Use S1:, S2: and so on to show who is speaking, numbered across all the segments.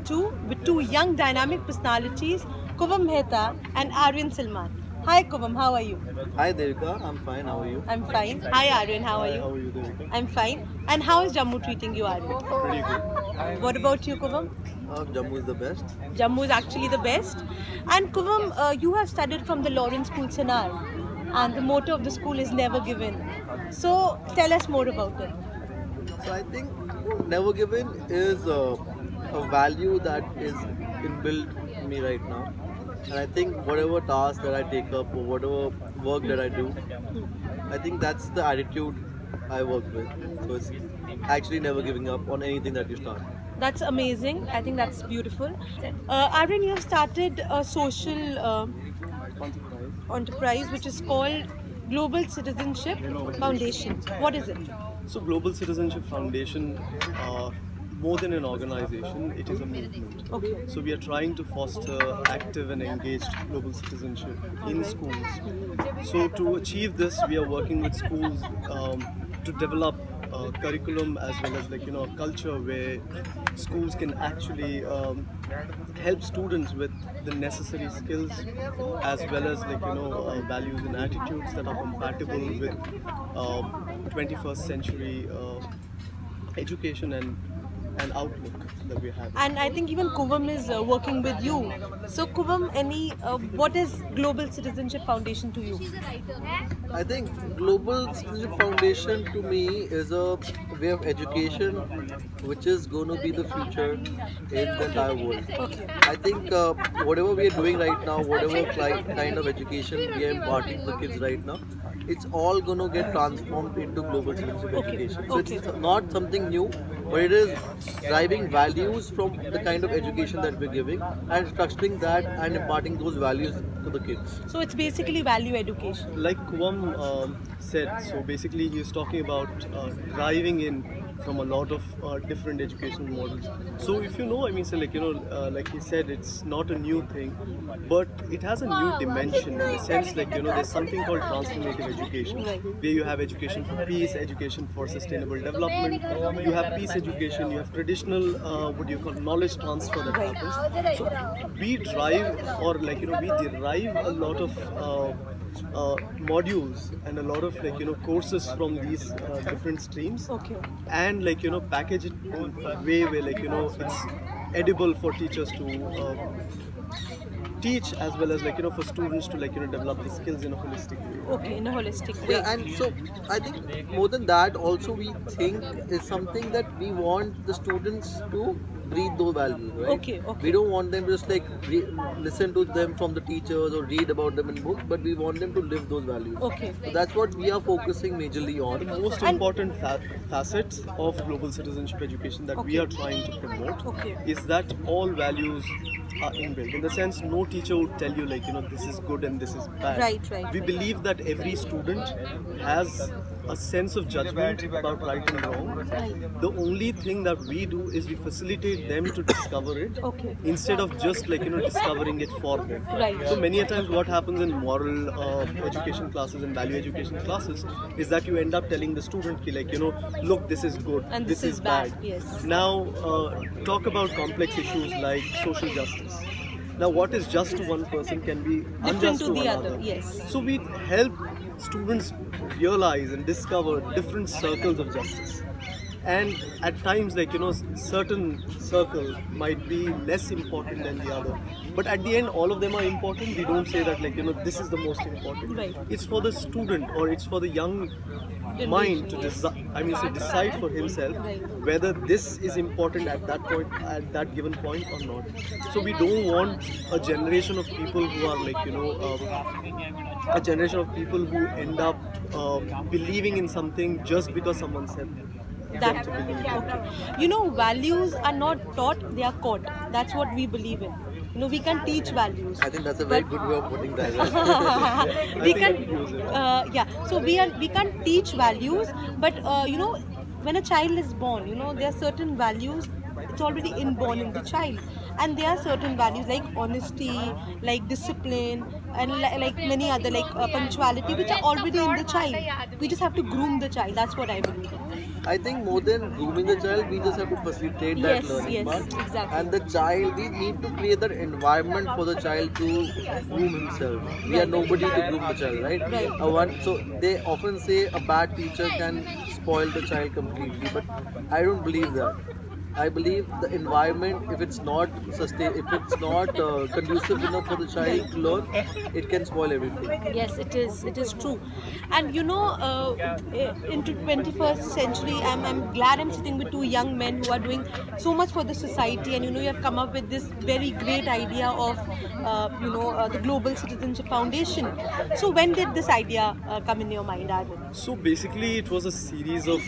S1: 2 with two young dynamic personalities, Kuvam Mehta and Aaryan Salman. Hi Kuvam, how are you?
S2: Hi Devika, I'm fine. How are you?
S1: I'm fine. Hi Aaryan, how are
S2: Hi,
S1: you?
S2: how are you, Devika?
S1: I'm fine. And how is Jammu treating you, Aaryan?
S2: Pretty good.
S1: What about you, Kuvam?
S2: Jammu is the best.
S1: Jammu is actually the best. And Kuvam, you have studied from the Lawrence School, Sanar, and the motto of the school is never give in. So tell us more about it.
S2: So I think never given is a value that is inbuilt in me right now. And I think whatever task that I take up or whatever work that I do, I think that's the attitude I work with. So it's actually never giving up on anything that you start.
S1: That's amazing. I think that's beautiful. Aaryan, you have started a social enterprise which is called Global Citizenship Foundation. What is it?
S3: So Global Citizenship Foundation, more than an organization, it is a movement.
S1: Okay.
S3: So we are trying to foster active and engaged global citizenship in schools. So to achieve this, we are working with schools to develop curriculum as well as a culture where schools can actually help students with the necessary skills as well as values and attitudes that are compatible with 21st century education and outlook that we have.
S1: And I think even Kuvam is working with you. So Kuvam, what is Global Citizenship Foundation to you?
S2: I think Global Citizenship Foundation to me is a way of education which is going to be the future in the entire world.
S1: Okay.
S2: I think whatever we are doing right now, whatever kind of education we are imparting to the kids right now, it's all going to get transformed into global citizenship education. So
S1: Okay.
S2: it's not something new, but it is driving values from the kind of education that we're giving and structuring that and imparting those values to the kids.
S1: So it's basically value education.
S3: Like Kuvam said, so basically he is talking about driving in from a lot of different educational models. So if you know, I mean, so like he said, it's not a new thing, but it has a new dimension in the sense there's something called transformative education, where you have education for peace, education for sustainable development, you have peace education, you have traditional, what do you call, knowledge transfer that happens. So we drive or we derive a lot of modules and a lot of courses from these different streams.
S1: Okay.
S3: And package it in a way where it's edible for teachers to teach as well as for students to develop the skills in a holistic way.
S1: Okay, in a holistic way.
S2: Yeah, and so I think more than that, also we think is something that we want the students to breathe those values, right?
S1: Okay.
S2: We don't want them to just listen to them from the teachers or read about them in books, but we want them to live those values.
S1: Okay.
S2: So that's what we are focusing majorly on.
S3: The most important facets of global citizenship education that we are trying to promote is that all values are inbuilt. In the sense, no teacher would tell you this is good and this is bad.
S1: Right.
S3: We believe that every student has a sense of judgment about right and wrong. The only thing that we do is we facilitate them to discover it instead of just discovering it for them.
S1: Right.
S3: So many a times what happens in moral education classes and value education classes is that you end up telling the student look, this is good
S1: And
S3: this is bad.
S1: Yes.
S3: Now talk about complex issues like social justice. Now what is just to one person can be
S1: Different
S3: unjust
S1: to
S3: to
S1: the
S3: another.
S1: other, yes.
S3: So we help students realize and discover different circles of justice. And at times certain circle might be less important than the other. But at the end all of them are important. We don't say that this is the most important.
S1: Right.
S3: It's for the student or it's for the young mind to decide for himself whether this is important at that point, at that given point or not. So we don't want a generation of people who are a generation of people who end up believing in something just because someone said them to believe.
S1: Okay. Values are not taught, they are caught. That's what we believe in. We can teach values.
S2: I think that's a very good way of putting that.
S1: We can, so we can't teach values, but when a child is born, there are certain values It's already inborn in the child, and there are certain values like honesty, like discipline, and like many other punctuality, which are already in the child. We just have to groom the child. That's what I believe.
S2: I think more than grooming the child, we just have to facilitate that
S1: Yes,
S2: learning
S1: yes,
S2: part.
S1: exactly.
S2: And the child, we need to create that environment for the child to groom himself. We are nobody to groom the child, right?
S1: Right.
S2: So they often say a bad teacher can spoil the child completely, but I don't believe that. I believe the environment, if it's not conducive enough for the child to learn, it can spoil everything.
S1: Yes, it is. It is true. And into 21st century, I'm glad I'm sitting with two young men who are doing so much for the society. And you have come up with this very great idea of the Global Citizenship Foundation. So when did this idea come in your mind, Aryan?
S3: So basically, it was a series of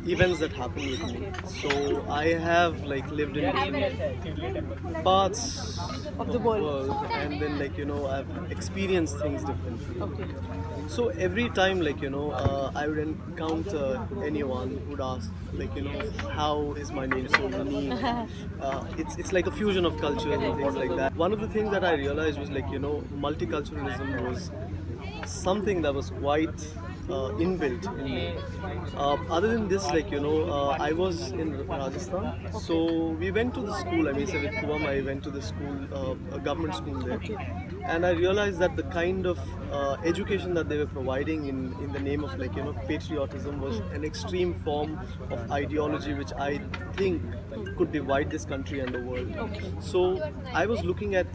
S3: events that happened with me. So I have lived in different parts
S1: Of the world.
S3: and then I've experienced things differently.
S1: Okay.
S3: So every time I would encounter anyone who'd ask how is my name so unique. It's like a fusion of cultures and things like that. One of the things that I realized was multiculturalism was something that was quite inbuilt in me. Other than this, I was in Rajasthan, so we went to the school. I mean, say with Kuvam, I went to the school, a government school there, and I realized that the kind of education that they were providing in the name of patriotism was an extreme form of ideology, which I think could divide this country and the world. So I was looking at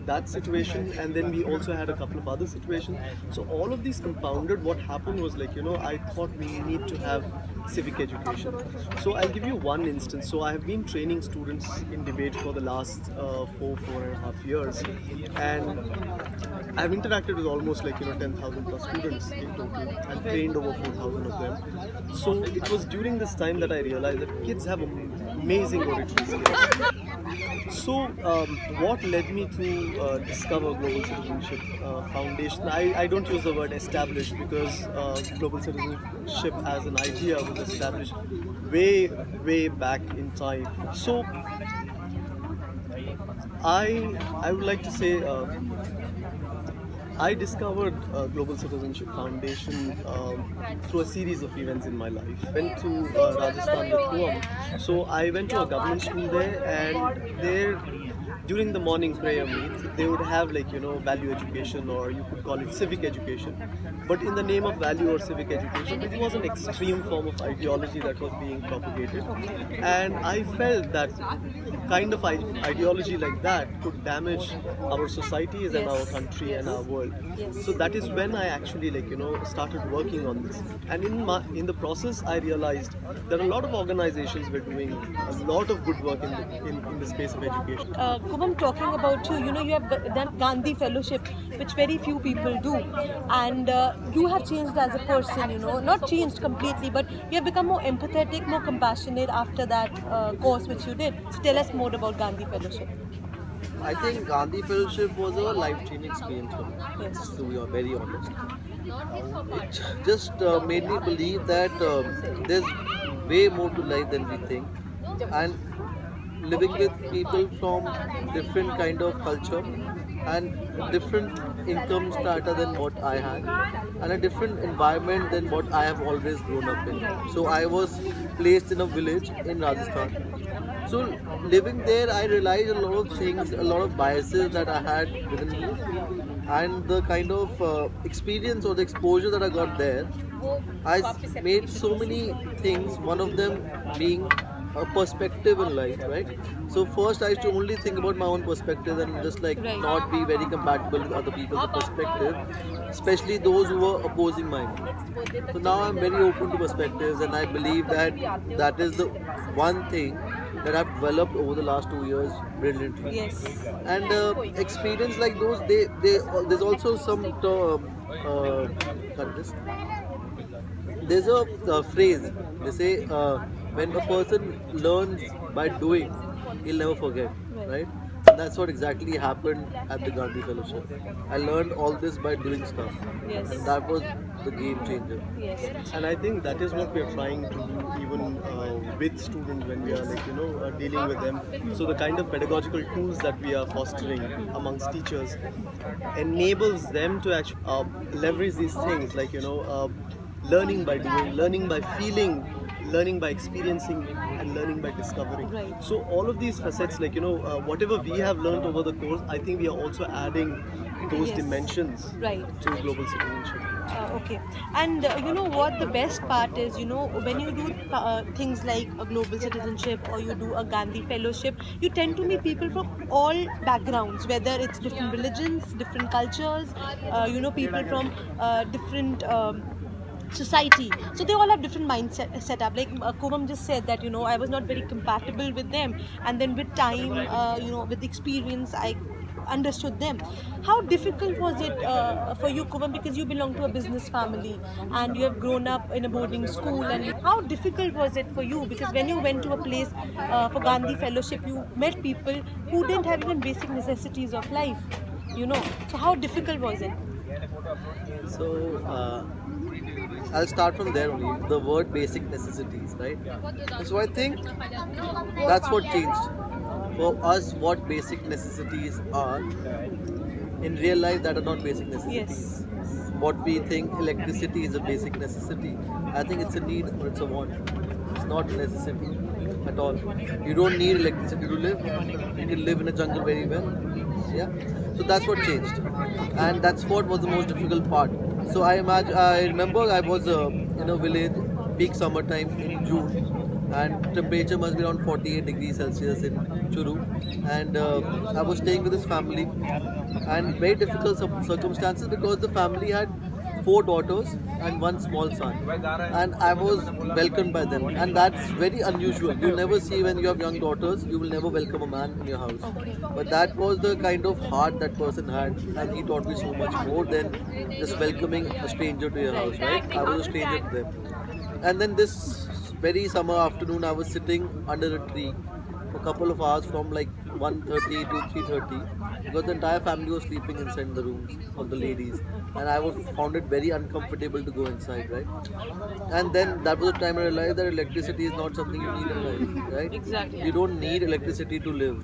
S3: that situation, and then we also had a couple of other situations. So all of these compounded, what happened was I thought we need to have civic education. So I'll give you one instance. So I have been training students in debate for the last 4.5 years, and I've interacted with almost 10,000 plus students in total and trained over 4,000 of them. So it was during this time that I realized that kids have amazing oratory skills. So, what led me to discover Global Citizenship Foundation? I don't use the word established because Global Citizenship as an idea was established way back in time. So, I would like to say I discovered Global Citizenship Foundation through a series of events in my life. Went to Rajasthan with Kuvam. So I went to a government school there, and there during the morning prayer meet, they would have value education, or you could call it civic education. But in the name of value or civic education, it was an extreme form of ideology that was being propagated. And I felt that kind of ideology like that could damage our societies and our country and our world. So that is when I actually started working on this. And in the process, I realized that a lot of organizations were doing a lot of good work in the space of education.
S1: Kuvam, talking about you have done Gandhi Fellowship, which very few people do, and you have changed as a person. Not changed completely, but you have become more empathetic, more compassionate after that course which you did. So tell us more about Gandhi Fellowship.
S2: I think Gandhi Fellowship was a life-changing experience for me,
S1: Yes.
S2: to be very honest. It just made me believe that there's way more to life than we think, and living with people from different kind of culture and different income strata than what I had, and a different environment than what I have always grown up in. So I was placed in a village in Rajasthan. So living there, I realized a lot of things, a lot of biases that I had within me, and the kind of experience or the exposure that I got there, I made so many things. One of them being a perspective in life, right? So first I used to only think about my own perspective and just not be very compatible with other people's perspective, especially those who were opposing mine. So now I'm very open to perspectives, and I believe that that is the one thing that I've developed over the last 2 years brilliantly.
S1: Yes.
S2: And experience like those, there's also some there's a phrase they say, when a person learns by doing, he'll never forget, right? that's what exactly happened at the Gandhi Fellowship. I learned all this by doing stuff.
S1: Yes.
S2: And that was the game changer.
S1: Yes.
S3: And I think that is what we are trying to do even with students when we are dealing with them. So the kind of pedagogical tools that we are fostering amongst teachers enables them to actually leverage these things learning by doing, learning by feeling, learning by experiencing, and learning by discovering.
S1: Right.
S3: So all of these facets, whatever we have learned over the course, I think we are also adding those
S1: Yes.
S3: dimensions
S1: Right.
S3: to global citizenship.
S1: Okay, and you know what the best part is, you know, when you do things like a global citizenship or you do a Gandhi Fellowship, you tend to meet people from all backgrounds, whether it's different religions, different cultures, people from different society. So they all have different mindset setup. Like Kuvam just said that, you know, I was not very compatible with them, and then with time, with experience, I understood them. How difficult was it for you, Kuvam, because you belong to a business family and you have grown up in a boarding school, and how difficult was it for you, because when you went to a place for Gandhi Fellowship, you met people who didn't have even basic necessities of life, you know. So how difficult was it?
S2: So I'll start from there only. The word basic necessities, right? So I think that's what changed. For us, what basic necessities are in real life that are not basic necessities.
S1: Yes.
S2: What we think electricity is a basic necessity, I think it's a need or it's a want. It's not a necessity at all. You don't need electricity to live. You can live in a jungle very well. Yeah. So that's what changed, and that's what was the most difficult part. So I remember I was in a village, peak summertime in June, and temperature must be around 48 degrees Celsius in Churu, and I was staying with this family, and very difficult circumstances because the family had 4 daughters and 1 small son, and I was welcomed by them, and that's very unusual. You never see when you have young daughters, you will never welcome a man in your house.
S1: Okay.
S2: But that was the kind of heart that person had, and he taught me so much more than just welcoming a stranger to your house, right? I was a stranger to them. And then this very summer afternoon, I was sitting under a tree for a couple of hours from like 1:30 to 3:30 because the entire family was sleeping inside the rooms of the ladies, and I found it very uncomfortable to go inside, right? And then that was the time I realized that electricity is not something you need in life, right?
S1: Exactly.
S2: You don't need electricity to live.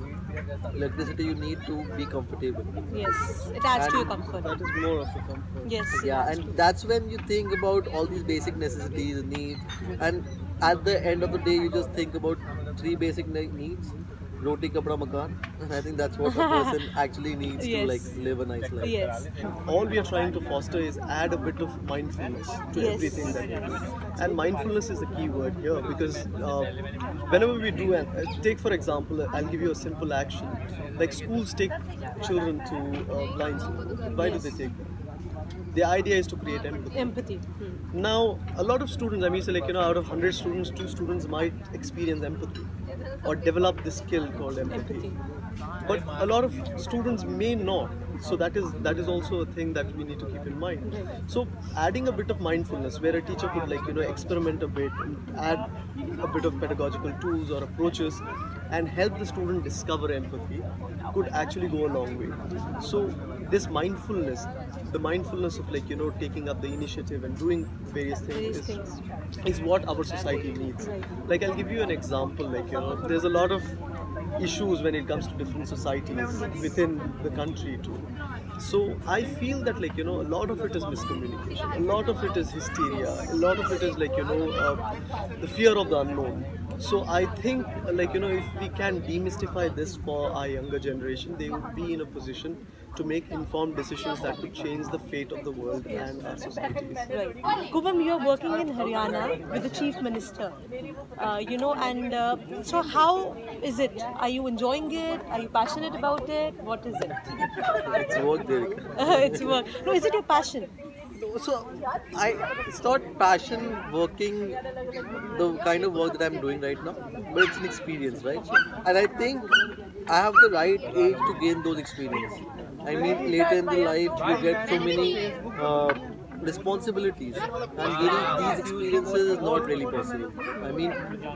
S2: Electricity you need to be comfortable.
S1: Yes, it adds to your
S2: And
S1: comfort.
S3: That is more of a comfort.
S1: Yes.
S2: Yeah, and that's when you think about all these basic necessities, needs, and at the end of the day, you just think about 3 basic needs: roti, kapda, makan. And I think that's what a person actually needs to
S1: Yes.
S2: like live a nice life.
S1: Yes.
S3: All we are trying to foster is add a bit of mindfulness to
S1: Yes.
S3: everything that we do. And mindfulness is the key word here because whenever we do, and take for example, I'll give you a simple action. Like schools take children to blind school. Why do they take them? The idea is to create empathy.
S1: Empathy.
S3: Now, a lot of students, I mean, say out of 100 students, 2 students might experience empathy or develop this skill called empathy. But a lot of students may not. So that is also a thing that we need to keep in mind. So adding a bit of mindfulness where a teacher could experiment a bit and add a bit of pedagogical tools or approaches and help the student discover empathy could actually go a long way. So this mindfulness, the mindfulness of taking up the initiative and doing various things is what our society needs. Like I'll give you an example, there's a lot of issues when it comes to different societies within the country too. So I feel that a lot of it is miscommunication, a lot of it is hysteria, a lot of it is the fear of the unknown. So I think if we can demystify this for our younger generation, they would be in a position to make informed decisions that could change the fate of the world and our societies.
S1: Right. Kuvam, you're working in Haryana with the Chief Minister, so how is it? Are you enjoying it? Are you passionate about it? What is it?
S2: It's work, Devika.
S1: It's work. No, is it your passion?
S2: So it's not passion working the kind of work that I'm doing right now, but it's an experience, right? And I think I have the right age to gain those experiences. I mean, later in the life, you get so many responsibilities, and getting these experiences is not really possible. I mean,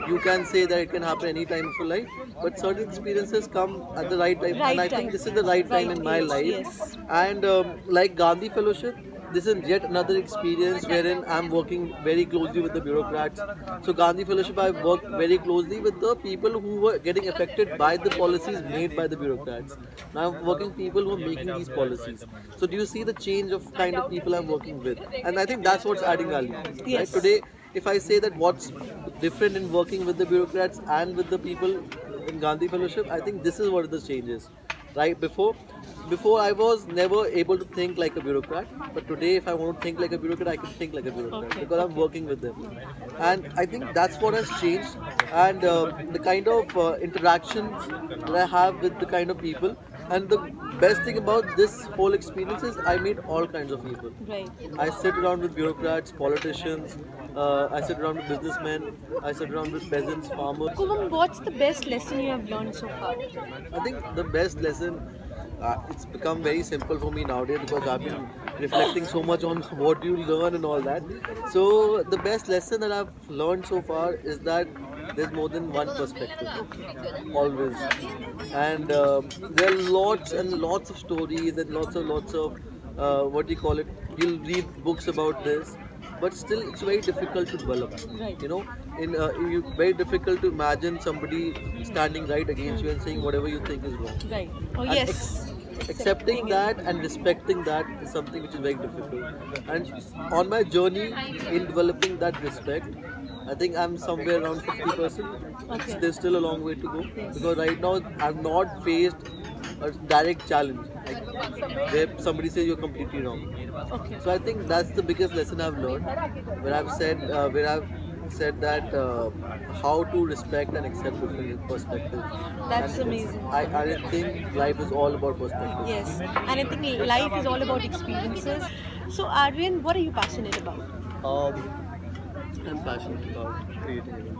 S2: you can say that it can happen any time of your life, but certain experiences come at the right time, and I think this is the right time in my
S1: age,
S2: life.
S1: yes.
S2: And like Gandhi Fellowship, this is yet another experience wherein I'm working very closely with the bureaucrats. So Gandhi Fellowship, I've worked very closely with the people who were getting affected by the policies made by the bureaucrats. Now I'm working people who are making these policies. So do you see the change of kind of people I'm working with? And I think that's what's adding value.
S1: Yes.
S2: Right? Today, if I say that what's different in working with the bureaucrats and with the people in Gandhi Fellowship, I think this is what the change is. Right before I was never able to think like a bureaucrat, but today if I want to think like a bureaucrat, I can think like a bureaucrat
S1: Okay.
S2: because I'm working with them, and I think that's what has changed, and the kind of interactions that I have with the kind of people, and the best thing about this whole experience is I meet all kinds of people.
S1: Right.
S2: I sit around with bureaucrats, politicians, I sit around with businessmen, I sit around with peasants, farmers.
S1: Kuvam, what's the best lesson you have learned so far?
S2: I think the best lesson, it's become very simple for me nowadays because I've been reflecting so much on what you learn and all that. So the best lesson that I've learned so far is that there's more than one perspective, always. And there are lots and lots of stories and lots of what do you call it? You'll read books about this, but still it's very difficult to develop.
S1: Right.
S2: You know, very difficult to imagine somebody standing right against you and saying whatever you think is wrong.
S1: Right. Oh,
S2: And
S1: yes.
S2: accepting that and respecting that is something which is very difficult. And on my journey in developing that respect, I think I'm somewhere around 50%.
S1: Okay.
S2: There's still a long way to go
S1: Yes.
S2: because right now I've not faced a direct challenge like where somebody says you're completely wrong.
S1: Okay.
S2: So I think that's the biggest lesson I've learned, where I've said that how to respect and accept different perspectives.
S1: That's
S2: And
S1: amazing.
S2: I think life is all about perspective.
S1: Yes. And I think life is all about experiences. So, Aaryan, what are you passionate about?
S3: I'm passionate about creating events.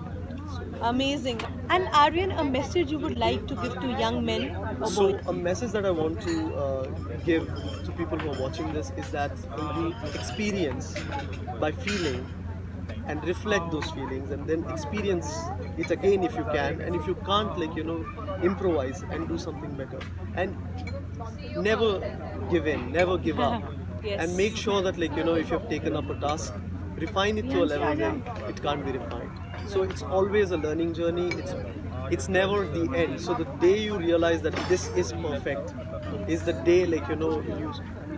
S1: Amazing. And Aaryan, a message you would like to give to young men or
S3: So
S1: both?
S3: a message that I want to give to people who are watching this is that you experience by feeling and reflect those feelings and then experience it again if you can, and if you can't, improvise and do something better, and never give in, never give up.
S1: Yes.
S3: And make sure that if you have taken up a task, refine it to a level where it can't be refined. So it's always a learning journey. It's never the end. So the day you realize that this is perfect is the day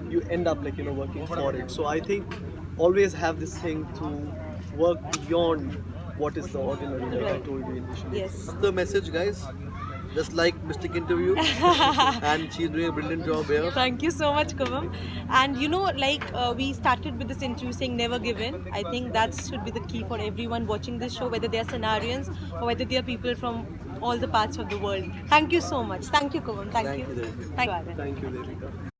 S3: you end up working for it. So I think always have this thing to work beyond what is the ordinary, like I told you initially.
S1: Yes.
S2: That's the message, guys. Just like Mystic Interview, and she's doing a brilliant job here.
S1: Thank you so much, Kuvam. And we started with this interview saying never give in. I think that should be the key for everyone watching this show, whether they are Sanarians or whether they are people from all the parts of the world. Thank you so much. Thank you, Kuvam. Thank
S2: Thank
S1: you.
S2: you, Devika.
S1: Thank you, Aaryan.
S3: Thank you, Devika.